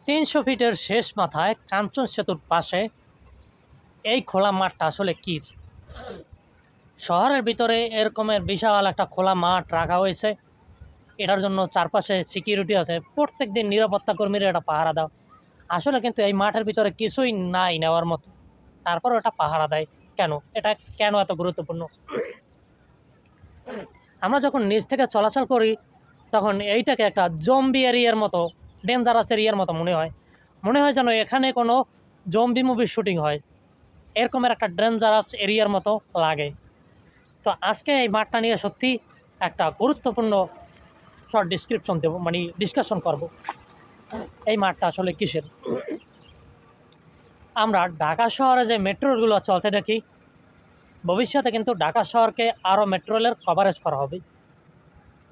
300 ফিটের শেষ মাথায় কাঞ্চন সেতুর পাশে এই খোলা মাঠটা আসলে কী? শহরের ভিতরে এরকমের বিশাল একটা খোলা মাঠ রাখা হয়েছে। এটার জন্য চারপাশে সিকিউরিটি আছে, প্রত্যেক দিন নিরাপত্তা কর্মীরা এটা পাহারা দাও। আসলে কিন্তু এই মাঠের ভিতরে কিছুই নাই নেওয়ার মতো, তারপরও এটা পাহারা দেয় কেন? এটা কেন এত গুরুত্বপূর্ণ? আমরা যখন নিচ থেকে চলাচল করি তখন এইটাকে একটা জম্বি এরিয়ার মতো, ডেঞ্জারাস এরিয়ার মতো মনে হয় যেন এখানে কোনো জম্বি মুভির শুটিং হয়, এরকমের একটা ডেঞ্জারাস এরিয়ার মতো লাগে। তো আজকে এই মাঠটা নিয়ে সত্যি একটা গুরুত্বপূর্ণ শর্ট ডিসক্রিপশন দেবো, মানে ডিসকাশন করব। এই মাঠটা আসলে কিসের? আমরা ঢাকা শহরে যে মেট্রোগুলো চলতে দেখি, ভবিষ্যতে কিন্তু ঢাকা শহরকে আরও মেট্রো রেলের কভারেজ করা হবে।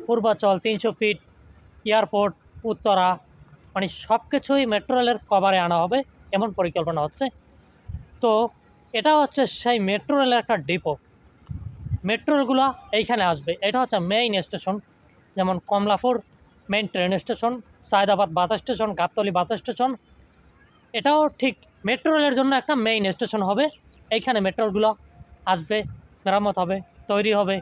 পূর্বাচল, 300 ফিট, এয়ারপোর্ট, উত্তরা, মানে সব কিছুই মেট্রো রেলের কভারে আনা হবে এমন পরিকল্পনা হচ্ছে। তো এটা হচ্ছে সেই মেট্রো রেলের একটা ডিপো। মেট্রো রেলগুলো এইখানে আসবে। এটা হচ্ছে মেইন স্টেশন, যেমন Kamalapur main train station, Saidabad bus station, Gabtoli bus station. এটাও ঠিক মেট্রো রেলের জন্য একটা মেইন স্টেশন হবে। এইখানে মেট্রোগুলো আসবে, মেরামত হবে, তৈরি হবে,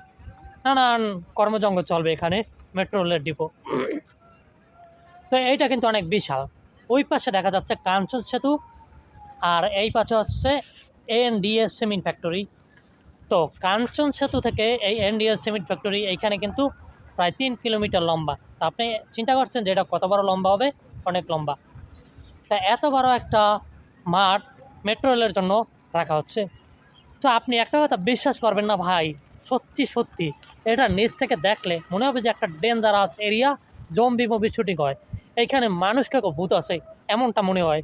নানান কর্মযজ্ঞ চলবে এখানে মেট্রো রেলের ডিপো। তো এইটা কিন্তু অনেক বিশাল। ওই পাশে দেখা যাচ্ছে কাঞ্চন সেতু, আর এই পাশে হচ্ছে এনডিএস সিমেন্ট ফ্যাক্টরি। তো কাঞ্চন সেতু থেকে এই এনডিএস সিমেন্ট ফ্যাক্টরি এইখানে কিন্তু প্রায় 3 কিলোমিটার লম্বা। তা আপনি চিন্তা করছেন যে এটা কত বড় লম্বা হবে? অনেক লম্বা। তা এত বড় একটা মাঠ মেট্রো রেলের জন্য রাখা হচ্ছে। তো আপনি একটা কথা বিশ্বাস করবেন না ভাই, সত্যি এটা নিচ থেকে দেখলে মনে হবে যে একটা dangerous area, zombie movie shooting হয়। এইখানে মানুষকে ভূত আছে এমনটা মনে হয়,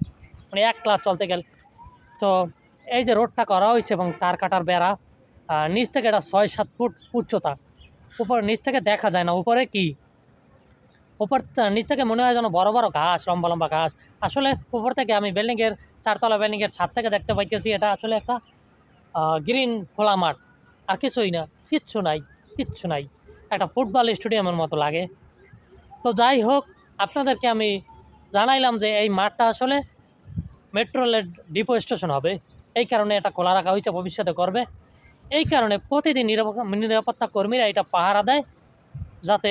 মানে একলা চলতে গেলে। তো এই যে রোডটা করা হয়েছে এবং তার কাটার বেড়া, নিচ থেকে এটা 6-7 ফুট উচ্চতা। উপর নিচ থেকে দেখা যায় না উপরে কি, উপর নিচ থেকে মনে হয় যেন বড় বড় ঘাস, লম্বা লম্বা ঘাস। আসলে উপর থেকে আমি বিল্ডিংয়ের 4তলা বিল্ডিংয়ের ছাদ থেকে দেখতে পাইতেছি এটা আসলে একটা গ্রিন খোলা মাঠ, আর কিছুই না, কিচ্ছু নাই। একটা ফুটবল স্টেডিয়ামের মতো লাগে। তো যাই হোক, আপনাদেরকে আমি জানাইলাম যে এই মাঠটা আসলে মেট্রো রেলের ডিপো স্টেশন হবে, এই কারণে এটা খোলা রাখা হয়েছে, ভবিষ্যতে করবে। এই কারণে প্রতিদিন নিরাপত্তা কর্মীরা এটা পাহারা দেয়, যাতে